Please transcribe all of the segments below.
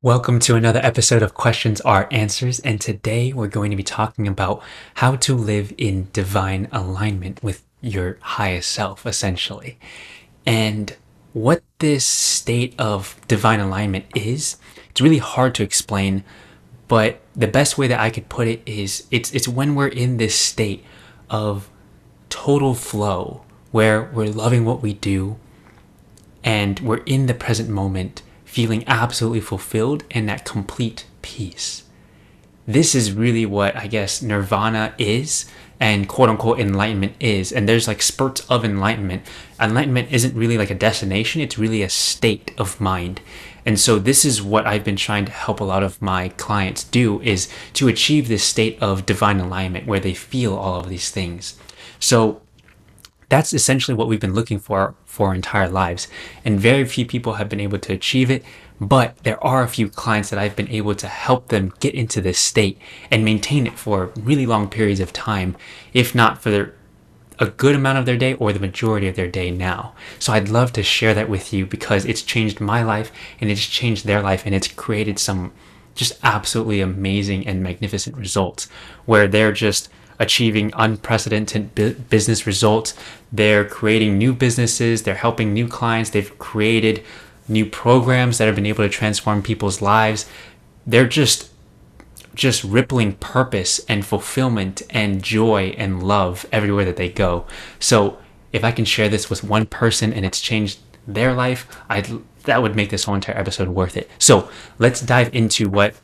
Welcome to another episode of Questions Are Answers, and today we're going to be talking about how to live in divine alignment with your highest self, essentially. And what this state of divine alignment is, it's really hard to explain, but the best way that I could put it is it's when we're in this state of total flow, where we're loving what we do, and we're in the present moment, feeling absolutely fulfilled and at complete peace. This is really what I guess nirvana is and quote unquote enlightenment is. And there's like spurts of enlightenment. Enlightenment isn't really like a destination, it's really a state of mind. And so this is what I've been trying to help a lot of my clients do, is to achieve this state of divine alignment where they feel all of these things. So that's essentially what we've been looking for our entire lives. And very few people have been able to achieve it, but there are a few clients that I've been able to help them get into this state and maintain it for really long periods of time, if not for a good amount of their day or the majority of their day now. So I'd love to share that with you because it's changed my life and it's changed their life, and it's created some just absolutely amazing and magnificent results where they're just achieving unprecedented business results. They're creating new businesses, they're helping new clients, they've created new programs that have been able to transform people's lives. They're just rippling purpose and fulfillment and joy and love everywhere that they go. So if I can share this with one person and it's changed their life, that would make this whole entire episode worth it. So let's dive into what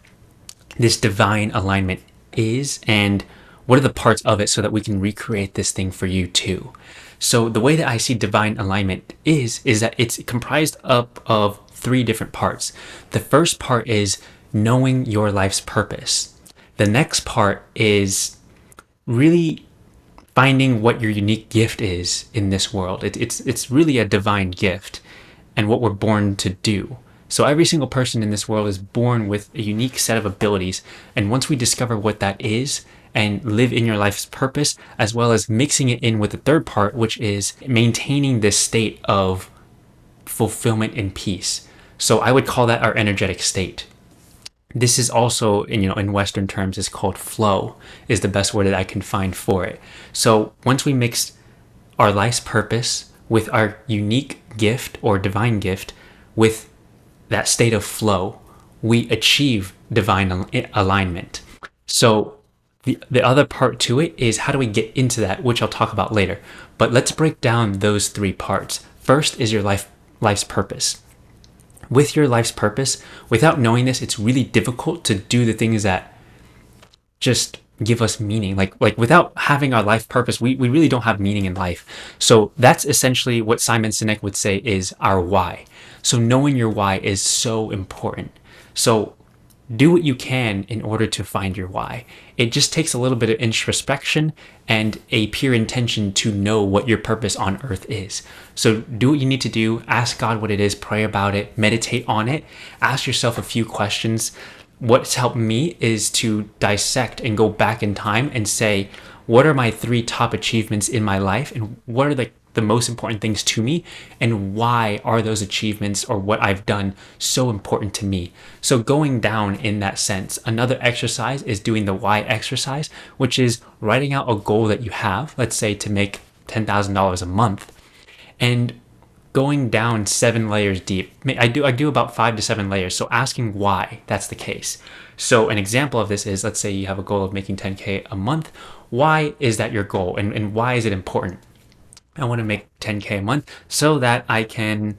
this divine alignment is and what are the parts of it so that we can recreate this thing for you too. So the way that I see divine alignment is that it's comprised up of three different parts. The first part is knowing your life's purpose. The next part is really finding what your unique gift is in this world. It's really a divine gift and what we're born to do. So every single person in this world is born with a unique set of abilities. And once we discover what that is and live in your life's purpose, as well as mixing it in with the third part, which is maintaining this state of fulfillment and peace. So I would call that our energetic state. This is also, in Western terms, is called flow, is the best word that I can find for it. So once we mix our life's purpose with our unique gift or divine gift, with that state of flow, we achieve divine alignment. So the other part to it is how do we get into that, which I'll talk about later. But let's break down those three parts. First is your life's purpose. With your life's purpose, without knowing this, it's really difficult to do the things that just give us meaning. Like without having our life purpose, we really don't have meaning in life. So that's essentially what Simon Sinek would say is our why. So knowing your why is so important. So do what you can in order to find your why. It just takes a little bit of introspection and a pure intention to know what your purpose on earth is. So do what you need to do, ask God what it is, pray about it, meditate on it, ask yourself a few questions. What's helped me is to dissect and go back in time and say, what are my three top achievements in my life, and what are the most important things to me, and why are those achievements or what I've done so important to me? So going down in that sense. Another exercise is doing the why exercise, which is writing out a goal that you have, let's say to make $10,000 a month, and going down 7 layers deep. I do about 5 to 7 layers. So asking why that's the case. So an example of this is, let's say you have a goal of making 10K a month. Why is that your goal? And why is it important? I want to make 10K a month so that I can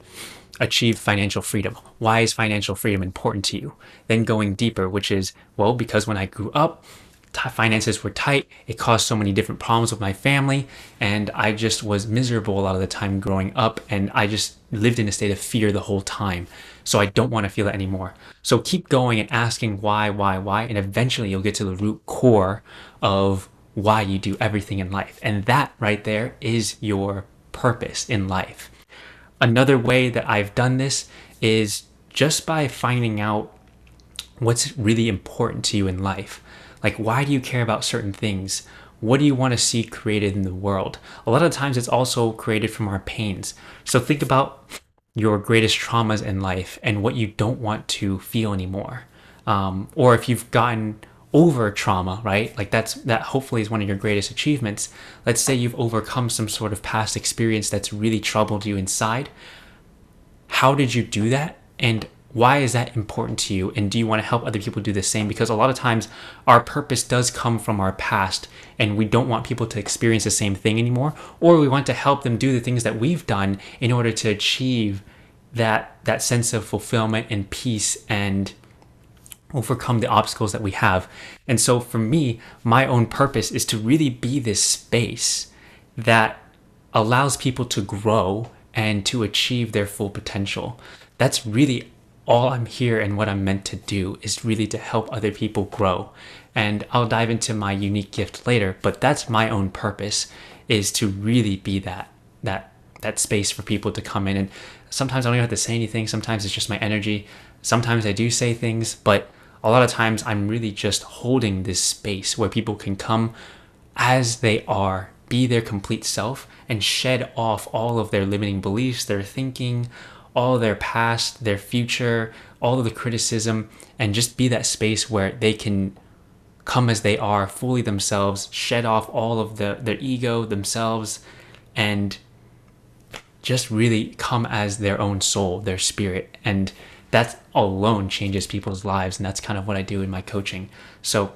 achieve financial freedom. Why is financial freedom important to you? Then going deeper, which is, well, because when I grew up, finances were tight. It caused so many different problems with my family, and I just was miserable a lot of the time growing up, and I just lived in a state of fear the whole time. So I don't want to feel that anymore. So keep going and asking why, and eventually you'll get to the root core of why you do everything in life. And that right there is your purpose in life. Another way that I've done this is just by finding out what's really important to you in life. Like, why do you care about certain things? What do you want to see created in the world? A lot of times it's also created from our pains. So think about, your greatest traumas in life and what you don't want to feel anymore. Or if you've gotten over trauma, right? Like that hopefully is one of your greatest achievements. Let's say you've overcome some sort of past experience that's really troubled you inside. How did you do that? And why is that important to you? And do you want to help other people do the same? Because a lot of times our purpose does come from our past and we don't want people to experience the same thing anymore, or we want to help them do the things that we've done in order to achieve that sense of fulfillment and peace and overcome the obstacles that we have. And so for me, my own purpose is to really be this space that allows people to grow and to achieve their full potential. That's really all I'm here and what I'm meant to do, is really to help other people grow. And I'll dive into my unique gift later, but that's my own purpose, is to really be that space for people to come in. And sometimes I don't even have to say anything. Sometimes it's just my energy. Sometimes I do say things, but a lot of times I'm really just holding this space where people can come as they are, be their complete self, and shed off all of their limiting beliefs, their thinking, all their past, their future, all of the criticism, and just be that space where they can come as they are, fully themselves, shed off all of their ego, themselves, and just really come as their own soul, their spirit. And that alone changes people's lives. And that's kind of what I do in my coaching. So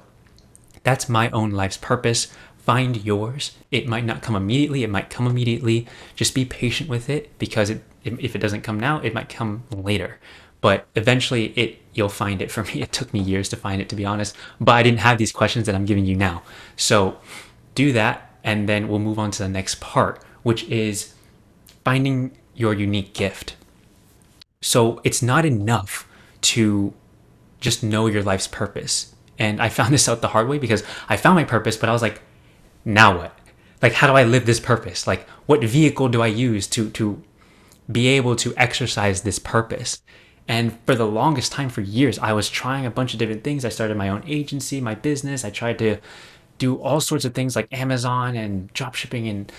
that's my own life's purpose. Find yours. It might not come immediately. It might come immediately. Just be patient with it, because if it doesn't come now, it might come later. But eventually you'll find it. For me, it took me years to find it, to be honest. But I didn't have these questions that I'm giving you now. So do that, and then we'll move on to the next part, which is finding your unique gift. So it's not enough to just know your life's purpose. And I found this out the hard way, because I found my purpose, but I was like, now what? Like, how do I live this purpose? Like, what vehicle do I use to be able to exercise this purpose? And for the longest time, for years, I was trying a bunch of different things. I started my own agency, my business. I tried to do all sorts of things like Amazon and drop shipping, and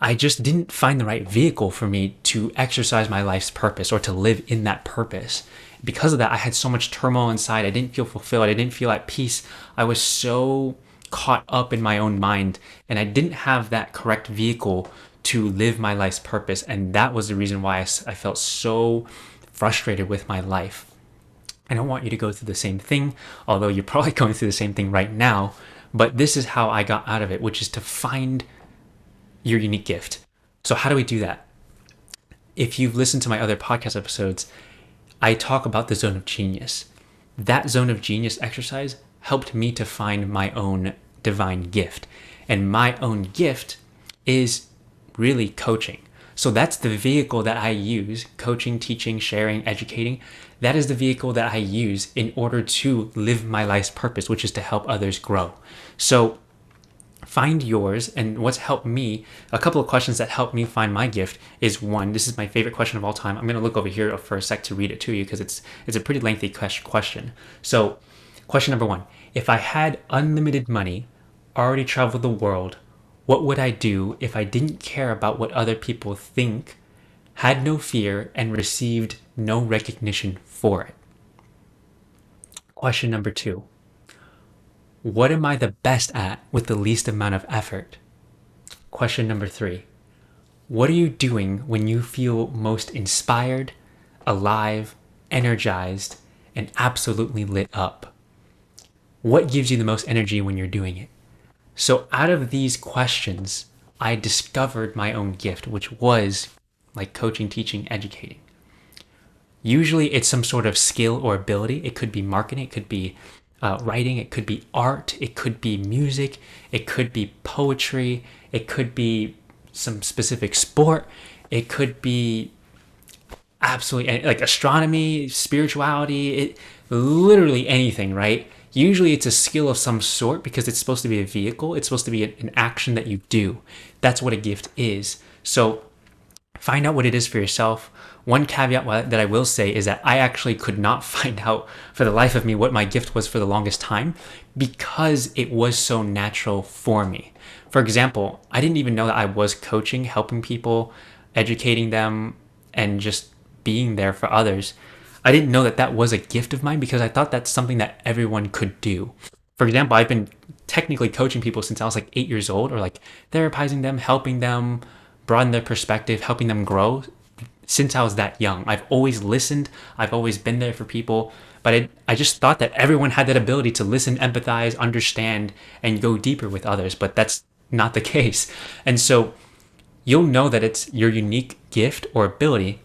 I just didn't find the right vehicle for me to exercise my life's purpose or to live in that purpose. Because of that, I had so much turmoil inside. I didn't feel fulfilled. I didn't feel at peace. I was so caught up in my own mind, and I didn't have that correct vehicle to live my life's purpose. And that was the reason why I felt so frustrated with my life. I don't want you to go through the same thing, although you're probably going through the same thing right now. But this is how I got out of it, which is to find your unique gift. So how do we do that? If you've listened to my other podcast episodes, I talk about the zone of genius. That zone of genius exercise helped me to find my own divine gift. And my own gift is really coaching. So that's the vehicle that I use, coaching, teaching, sharing, educating. That is the vehicle that I use in order to live my life's purpose, which is to help others grow. So find yours. And what's helped me, a couple of questions that helped me find my gift is, one, this is my favorite question of all time. I'm going to look over here for a sec to read it to you, because it's a pretty lengthy question. So question number one, if I had unlimited money, already traveled the world, what would I do if I didn't care about what other people think, had no fear, and received no recognition for it? Question number two, what am I the best at with the least amount of effort? Question number three, what are you doing when you feel most inspired, alive, energized, and absolutely lit up? What gives you the most energy when you're doing it? So out of these questions, I discovered my own gift, which was like coaching, teaching, educating. Usually it's some sort of skill or ability. It could be marketing, it could be writing, it could be art, it could be music, it could be poetry, it could be some specific sport, it could be absolutely like astronomy, spirituality, literally anything, right? Usually it's a skill of some sort, because it's supposed to be a vehicle. It's supposed to be an action that you do. That's what a gift is. So find out what it is for yourself. One caveat that I will say is that I actually could not find out for the life of me what my gift was for the longest time, because it was so natural for me. For example, I didn't even know that I was coaching, helping people, educating them, and just being there for others, I didn't know that that was a gift of mine because I thought that's something that everyone could do. For example, I've been technically coaching people since I was like 8 years old, or like therapizing them, helping them broaden their perspective, helping them grow since I was that young. I've always listened, I've always been there for people, but I just thought that everyone had that ability to listen, empathize, understand, and go deeper with others, but that's not the case. And so you'll know that it's your unique gift or ability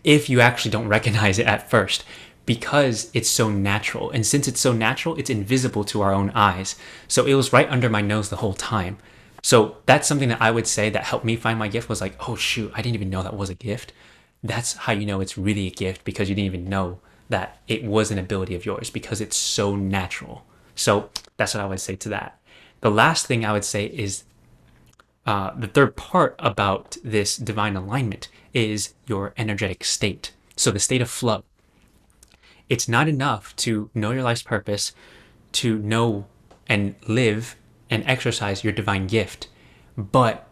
if you actually don't recognize it at first because it's so natural. And since it's so natural, it's invisible to our own eyes. So it was right under my nose the whole time. So that's something that I would say that helped me find my gift was like, oh shoot, I didn't even know that was a gift. That's how you know it's really a gift because you didn't even know that it was an ability of yours because it's so natural. So that's what I would say to that. The last thing I would say is the third part about this divine alignment is your energetic state. So the state of flow. It's not enough to know your life's purpose, to know and live and exercise your divine gift, but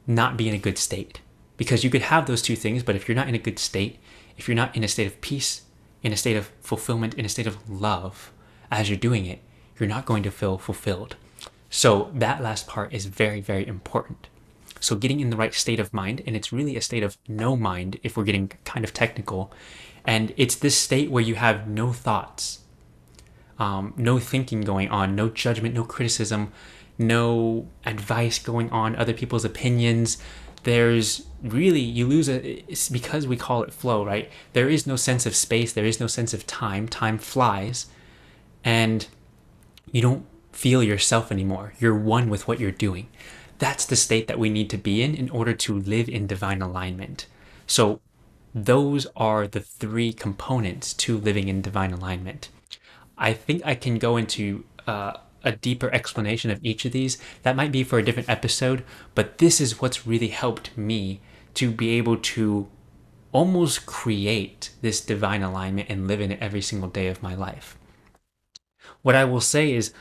not be in a good state. Because you could have those two things, but if you're not in a good state, if you're not in a state of peace, in a state of fulfillment, in a state of love, as you're doing it, you're not going to feel fulfilled. So that last part is very, very important. So getting in the right state of mind, and it's really a state of no mind if we're getting kind of technical, and it's this state where you have no thoughts, no thinking going on, no judgment, no criticism, no advice going on, other people's opinions. There's really, you lose it's because we call it flow, right? There is no sense of space, there is no sense of time. Time flies, and you don't feel yourself anymore. You're one with what you're doing. That's the state that we need to be in order to live in divine alignment. So those are the three components to living in divine alignment. I think I can go into a deeper explanation of each of these. That might be for a different episode, but this is what's really helped me to be able to almost create this divine alignment and live in it every single day of my life. What I will say is,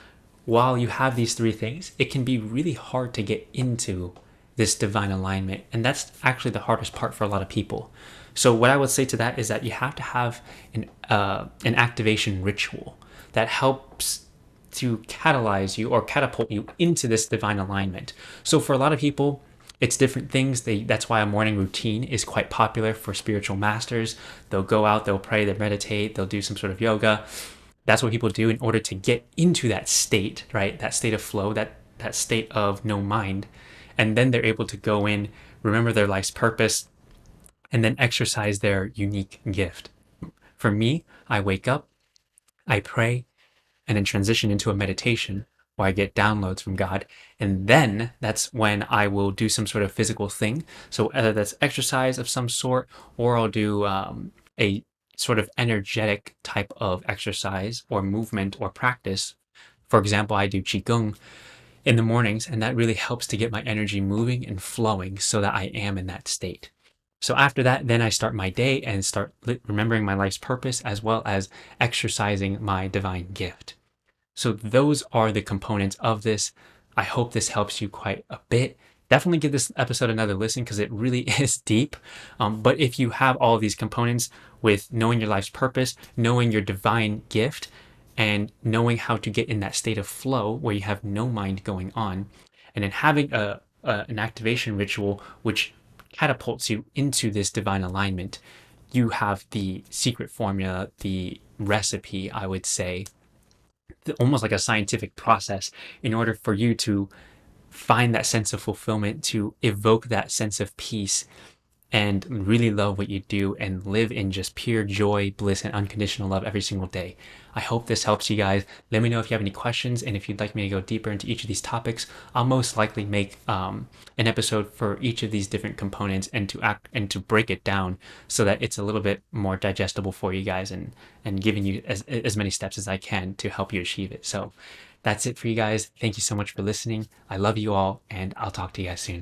while you have these three things, it can be really hard to get into this divine alignment. And that's actually the hardest part for a lot of people. So what I would say to that is that you have to have an activation ritual that helps to catalyze you or catapult you into this divine alignment. So for a lot of people, it's different things. That's why a morning routine is quite popular for spiritual masters. They'll go out, they'll pray, they'll meditate, they'll do some sort of yoga. That's what people do in order to get into that state, right? That state of flow, that state of no mind. And then they're able to go in, remember their life's purpose, and then exercise their unique gift. For me, I wake up, I pray, and then transition into a meditation where I get downloads from God. And then that's when I will do some sort of physical thing. So whether that's exercise of some sort, or I'll do a sort of energetic type of exercise or movement or practice. For example, I do Qigong in the mornings, and that really helps to get my energy moving and flowing so that I am in that state. So after that, then I start my day and start remembering my life's purpose as well as exercising my divine gift. So those are the components of this. I hope this helps you quite a bit. Definitely give this episode another listen because it really is deep. But if you have all of these components with knowing your life's purpose, knowing your divine gift, and knowing how to get in that state of flow where you have no mind going on, and then having an activation ritual which catapults you into this divine alignment, you have the secret formula, the recipe, I would say, almost like a scientific process in order for you to find that sense of fulfillment, to evoke that sense of peace and really love what you do and live in just pure joy, bliss, and unconditional love every single day. I hope this helps you guys. Let me know if you have any questions, and if you'd like me to go deeper into each of these topics, I'll most likely make an episode for each of these different components and to break it down so that it's a little bit more digestible for you guys and giving you as many steps as I can to help you achieve it. So that's it for you guys. Thank you so much for listening. I love you all, and I'll talk to you guys soon.